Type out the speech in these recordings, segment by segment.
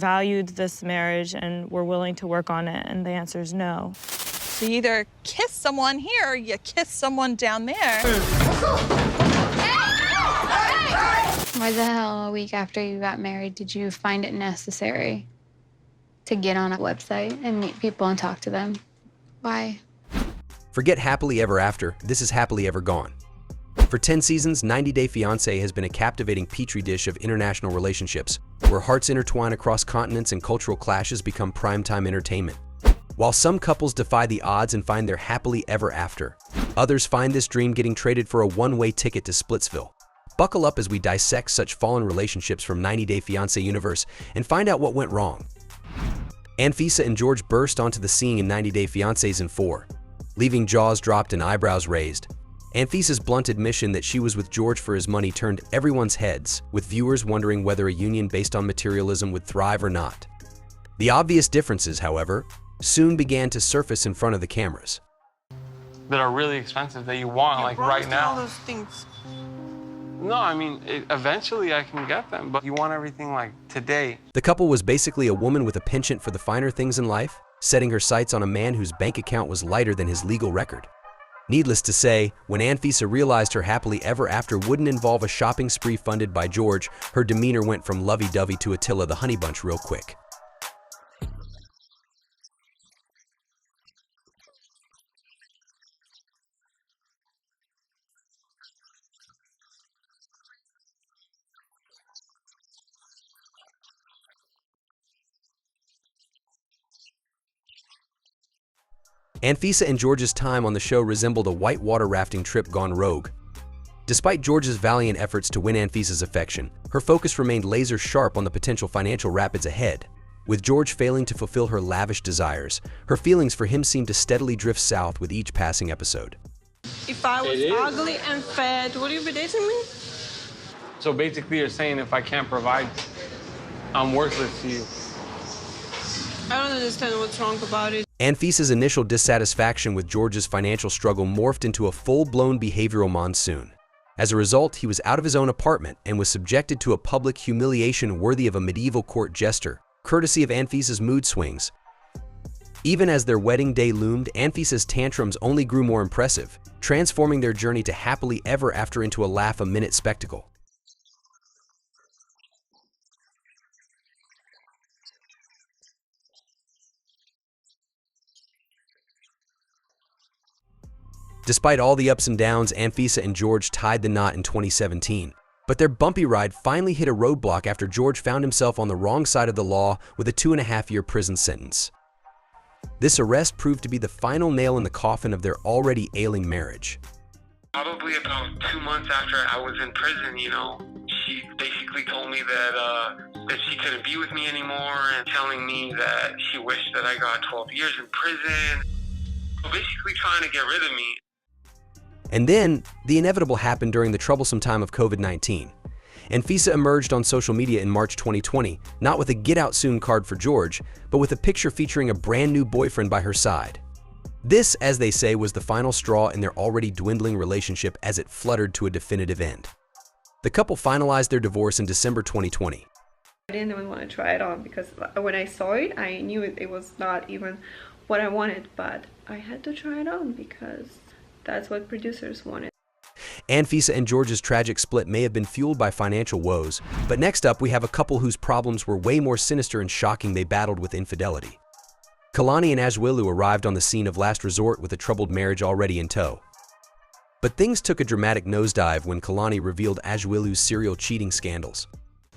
valued this marriage and were willing to work on it? And the answer is no. So you either kiss someone here or you kiss someone down there. Why the hell a week after you got married did you find it necessary to get on a website and meet people and talk to them? Why? Forget happily ever after, this is happily ever gone. For 10 seasons, 90 Day Fiancé has been a captivating petri dish of international relationships, where hearts intertwine across continents and cultural clashes become primetime entertainment. While some couples defy the odds and find their happily ever after, others find this dream getting traded for a one-way ticket to Splitsville. Buckle up as we dissect such fallen relationships from 90 Day Fiancé universe and find out what went wrong. Anisa and George burst onto the scene in 90 Day Fiancé Season 4, leaving jaws dropped and eyebrows raised. Anfisa's blunt admission that she was with George for his money turned everyone's heads, with viewers wondering whether a union based on materialism would thrive or not. The obvious differences, however, soon began to surface in front of the cameras. That are really expensive that you want, like right now. All those things. No, I mean, eventually I can get them, but you want everything like today. The couple was basically a woman with a penchant for the finer things in life, setting her sights on a man whose bank account was lighter than his legal record. Needless to say, when Anfisa realized her happily ever after wouldn't involve a shopping spree funded by George, her demeanor went from lovey-dovey to Attila the Honey Bunch real quick. Anisa and George's time on the show resembled a whitewater rafting trip gone rogue. Despite George's valiant efforts to win Anfisa's affection, her focus remained laser-sharp on the potential financial rapids ahead. With George failing to fulfill her lavish desires, her feelings for him seemed to steadily drift south with each passing episode. If I was ugly and fat, would you be dating me? So basically you're saying if I can't provide, I'm worthless to you. I don't understand what's wrong about it. Anfisa's initial dissatisfaction with George's financial struggle morphed into a full-blown behavioral monsoon. As a result, he was out of his own apartment and was subjected to a public humiliation worthy of a medieval court jester, courtesy of Anfisa's mood swings. Even as their wedding day loomed, Anfisa's tantrums only grew more impressive, transforming their journey to happily ever after into a laugh-a-minute spectacle. Despite all the ups and downs, Anisa and George tied the knot in 2017. But their bumpy ride finally hit a roadblock after George found himself on the wrong side of the law with a 2.5-year prison sentence. This arrest proved to be the final nail in the coffin of their already ailing marriage. Probably about 2 months after I was in prison, she basically told me that she couldn't be with me anymore and telling me that she wished that I got 12 years in prison. Basically trying to get rid of me. And then, the inevitable happened during the troublesome time of COVID-19. Anisa emerged on social media in March 2020, not with a get-out-soon card for George, but with a picture featuring a brand-new boyfriend by her side. This, as they say, was the final straw in their already dwindling relationship as it fluttered to a definitive end. The couple finalized their divorce in December 2020. I didn't even want to try it on because when I saw it, I knew it was not even what I wanted, but I had to try it on because that's what producers wanted. Anisa and George's tragic split may have been fueled by financial woes, but next up we have a couple whose problems were way more sinister and shocking. They battled with infidelity. Kalani and Ajwilu arrived on the scene of last resort with a troubled marriage already in tow. But things took a dramatic nosedive when Kalani revealed Ajwilu's serial cheating scandals.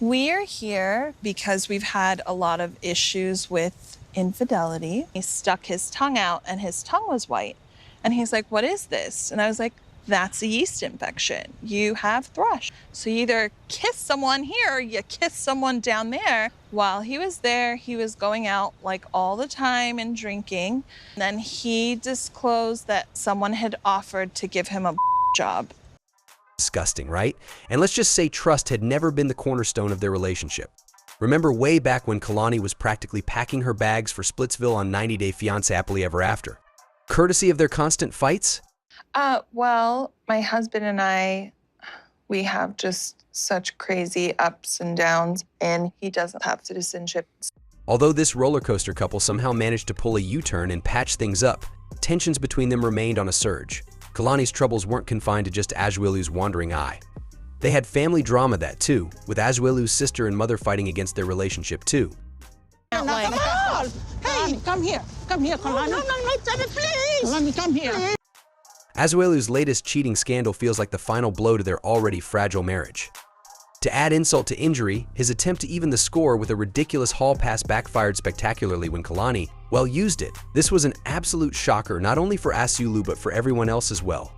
We're here because we've had a lot of issues with infidelity. He stuck his tongue out and his tongue was white. And he's like, "What is this?" And I was like, "That's a yeast infection. You have thrush. So you either kiss someone here or you kiss someone down there." While he was there, he was going out like all the time and drinking. And then he disclosed that someone had offered to give him a job. Disgusting, right? And let's just say trust had never been the cornerstone of their relationship. Remember way back when Kalani was practically packing her bags for Splitsville on 90 Day Fiancé Happily Ever After? Courtesy of their constant fights? Well, my husband and we have just such crazy ups and downs, and he doesn't have citizenship. Although this roller coaster couple somehow managed to pull a U-turn and patch things up, tensions between them remained on a surge. Kalani's troubles weren't confined to just Azuelu's wandering eye. They had family drama that too, with Azuelu's sister and mother fighting against their relationship too. Come on! Hey, come here, Kalani. No, please. Kalani, come here. Azuelu's latest cheating scandal feels like the final blow to their already fragile marriage. To add insult to injury, his attempt to even the score with a ridiculous hall pass backfired spectacularly when Kalani, well, used it. This was an absolute shocker not only for Azuelu but for everyone else as well.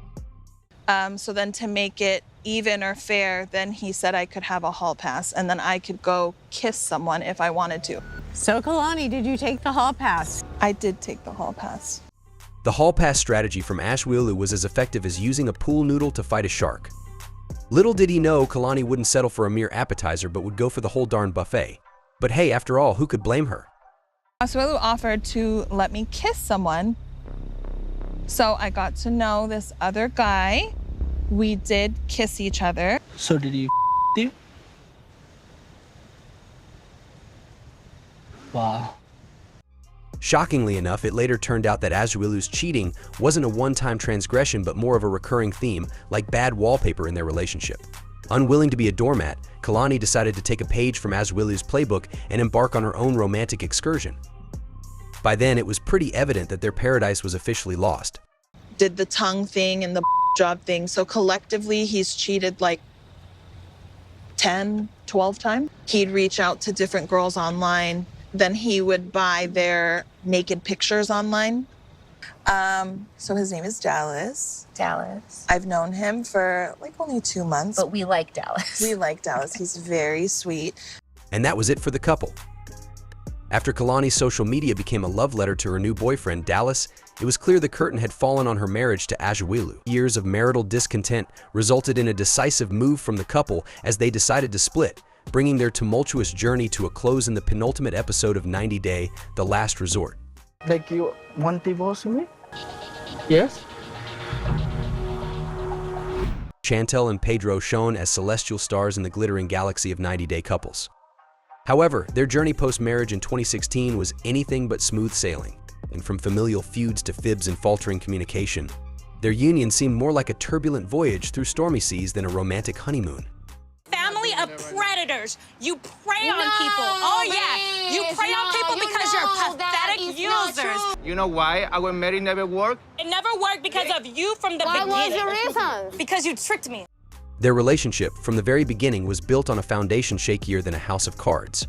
So then to make it even or fair, then he said I could have a hall pass and then I could go kiss someone if I wanted to. So, Kalani, did you take the hall pass? I did take the hall pass. The hall pass strategy from Azuelu was as effective as using a pool noodle to fight a shark. Little did he know Kalani wouldn't settle for a mere appetizer but would go for the whole darn buffet. But hey, after all, who could blame her? Azuelu offered to let me kiss someone. So I got to know this other guy. We did kiss each other. So did you you? Wow. Shockingly enough, it later turned out that Azuelu's cheating wasn't a one-time transgression but more of a recurring theme, like bad wallpaper in their relationship. Unwilling to be a doormat, Kalani decided to take a page from Azuelu's playbook and embark on her own romantic excursion. By then, it was pretty evident that their paradise was officially lost. Did the tongue thing and the job thing. So collectively, he's cheated like 10, 12 times. He'd reach out to different girls online. Then he would buy their naked pictures online. So his name is Dallas. Dallas. I've known him for like only 2 months. But we like Dallas. We like Dallas. He's very sweet. And that was it for the couple. After Kalani's social media became a love letter to her new boyfriend, Dallas, it was clear the curtain had fallen on her marriage to Azuelu. Years of marital discontent resulted in a decisive move from the couple as they decided to split, bringing their tumultuous journey to a close in the penultimate episode of 90 Day, The Last Resort. Like you want to divorce me? Yes? Chantel and Pedro shone as celestial stars in the glittering galaxy of 90 Day couples. However, their journey post-marriage in 2016 was anything but smooth sailing, and from familial feuds to fibs and faltering communication, their union seemed more like a turbulent voyage through stormy seas than a romantic honeymoon. Family of predators. You prey on people. Oh yeah, you prey on people because you're pathetic users. You know why our marriage never worked? It never worked because of you from the beginning. What was your reason? Because you tricked me. Their relationship, from the very beginning, was built on a foundation shakier than a house of cards.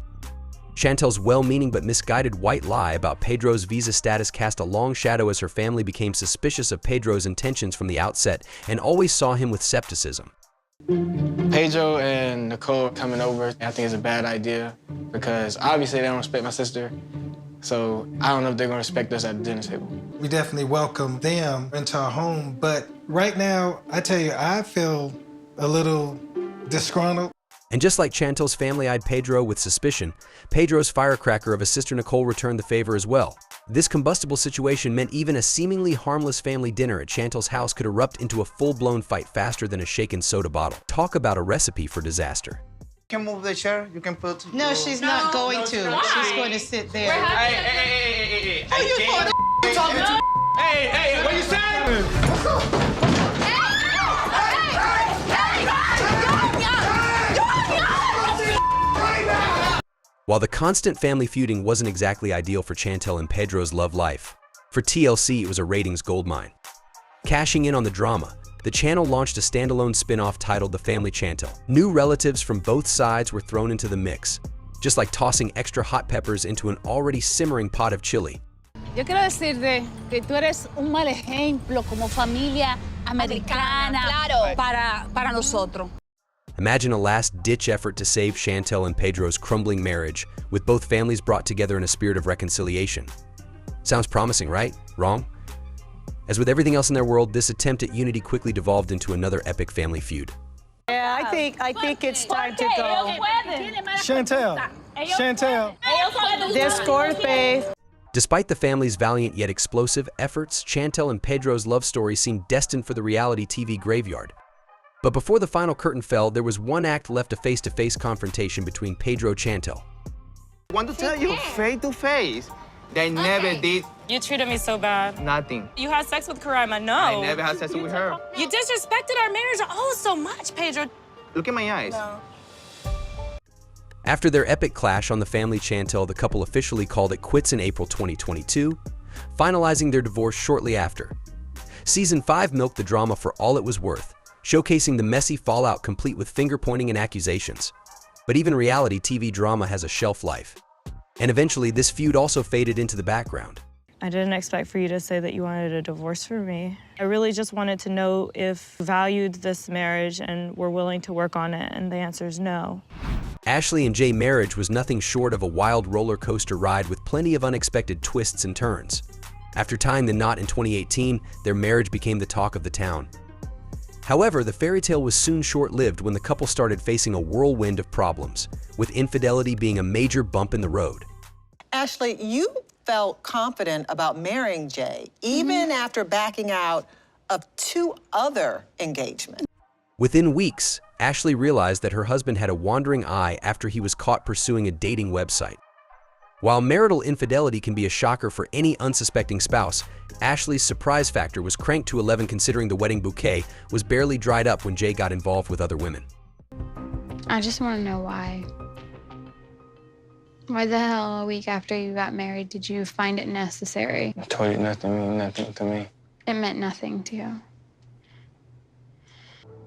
Chantel's well-meaning but misguided white lie about Pedro's visa status cast a long shadow as her family became suspicious of Pedro's intentions from the outset and always saw him with skepticism. Pedro and Nicole coming over, I think is a bad idea because obviously they don't respect my sister. So I don't know if they're gonna respect us at the dinner table. We definitely welcome them into our home, but right now, I tell you, I feel a little disgruntled. And just like Chantel's family eyed Pedro with suspicion, Pedro's firecracker of a sister Nicole returned the favor as well. This combustible situation meant even a seemingly harmless family dinner at Chantel's house could erupt into a full-blown fight faster than a shaken soda bottle. Talk about a recipe for disaster. You can move the chair, you can put... No, she's not going to. Why? She's going to sit there. Hey, you talking to? Hey, what you saying? While the constant family feuding wasn't exactly ideal for Chantel and Pedro's love life, for TLC it was a ratings goldmine. Cashing in on the drama, the channel launched a standalone spin-off titled The Family Chantel. New relatives from both sides were thrown into the mix, just like tossing extra hot peppers into an already simmering pot of chili. Yo quiero decirte que tú eres un mal ejemplo como familia americana para nosotros. Imagine a last-ditch effort to save Chantel and Pedro's crumbling marriage, with both families brought together in a spirit of reconciliation. Sounds promising, right? Wrong? As with everything else in their world, this attempt at unity quickly devolved into another epic family feud. Yeah, I think it's time to go. Chantel. Disculpe. Despite the family's valiant yet explosive efforts, Chantel and Pedro's love story seemed destined for the reality TV graveyard. But before the final curtain fell, there was one act left: a face-to-face confrontation between Pedro and Chantel. I want to tell you face to face. They never did You treated me so bad. nothing. You had sex with Karima. No. I never had sex with her. You disrespected our marriage oh so much, Pedro. Look at my eyes. No. After their epic clash on the family Chantel, the couple officially called it quits in April 2022, finalizing their divorce shortly after. Season 5 milked the drama for all it was worth, showcasing the messy fallout complete with finger-pointing and accusations. But even reality TV drama has a shelf life. And eventually, this feud also faded into the background. I didn't expect for you to say that you wanted a divorce from me. I really just wanted to know if you valued this marriage and were willing to work on it, and the answer is no. Ashley and Jay marriage was nothing short of a wild roller coaster ride with plenty of unexpected twists and turns. After tying the knot in 2018, their marriage became the talk of the town. However, the fairy tale was soon short-lived when the couple started facing a whirlwind of problems, with infidelity being a major bump in the road. Ashley, you felt confident about marrying Jay, even after backing out of 2 other engagements. Within weeks, Ashley realized that her husband had a wandering eye after he was caught pursuing a dating website. While marital infidelity can be a shocker for any unsuspecting spouse, Ashley's surprise factor was cranked to 11 considering the wedding bouquet was barely dried up when Jay got involved with other women. I just want to know why. Why the hell a week after you got married did you find it necessary? I told you nothing meant nothing to me. It meant nothing to you.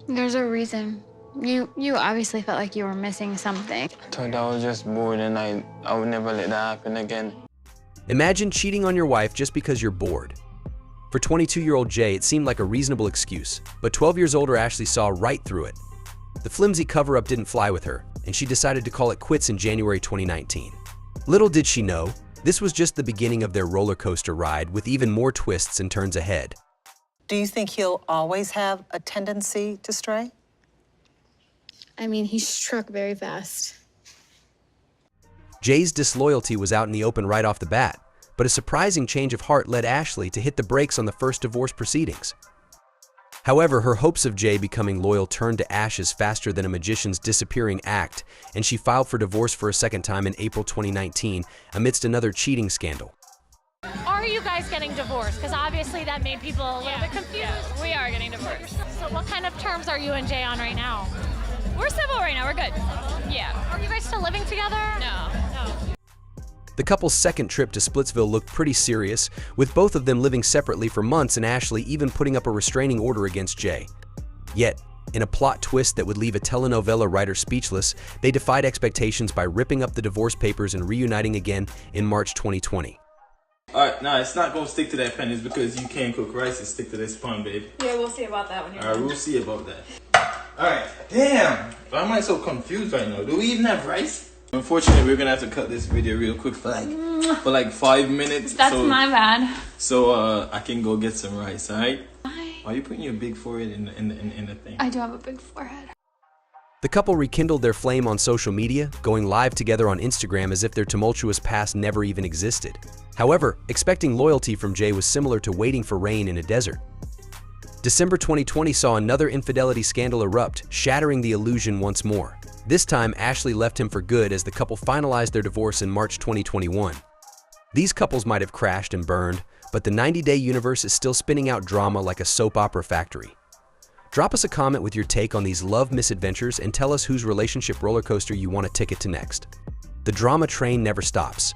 There's a reason. You obviously felt like you were missing something. I told you I was just bored and I would never let that happen again. Imagine cheating on your wife just because you're bored. For 22-year-old Jay, it seemed like a reasonable excuse, but 12 years older Ashley saw right through it. The flimsy cover-up didn't fly with her, and she decided to call it quits in January 2019. Little did she know, this was just the beginning of their roller coaster ride with even more twists and turns ahead. Do you think he'll always have a tendency to stray? I mean, he struck very fast. Jay's disloyalty was out in the open right off the bat, but a surprising change of heart led Ashley to hit the brakes on the first divorce proceedings. However, her hopes of Jay becoming loyal turned to ashes faster than a magician's disappearing act, and she filed for divorce for a second time in April 2019 amidst another cheating scandal. Are you guys getting divorced? Because obviously that made people a little bit confused. Yeah, we are getting divorced. So what kind of terms are you and Jay on right now? We're civil right now, we're good. Yeah. Are you guys still living together? No. The couple's second trip to Splitsville looked pretty serious, with both of them living separately for months and Ashley even putting up a restraining order against Jay. Yet, in a plot twist that would leave a telenovela writer speechless, they defied expectations by ripping up the divorce papers and reuniting again in March 2020. Alright, nah, it's not gonna stick to that pen. It's because you can't cook rice, it's stick to this pan, babe. Yeah, we'll see about that when you're Alright, we'll see about that. Alright, damn! Why am I so confused right now? Do we even have rice? Unfortunately, we're gonna have to cut this video real quick for like 5 minutes. That's my bad. So I can go get some rice, alright? Why are you putting your big forehead in the thing? I do have a big forehead. The couple rekindled their flame on social media, going live together on Instagram as if their tumultuous past never even existed. However, expecting loyalty from Jay was similar to waiting for rain in a desert. December 2020 saw another infidelity scandal erupt, shattering the illusion once more. This time, Ashley left him for good as the couple finalized their divorce in March 2021. These couples might have crashed and burned, but the 90-day universe is still spinning out drama like a soap opera factory. Drop us a comment with your take on these love misadventures and tell us whose relationship roller coaster you want a ticket to next. The drama train never stops.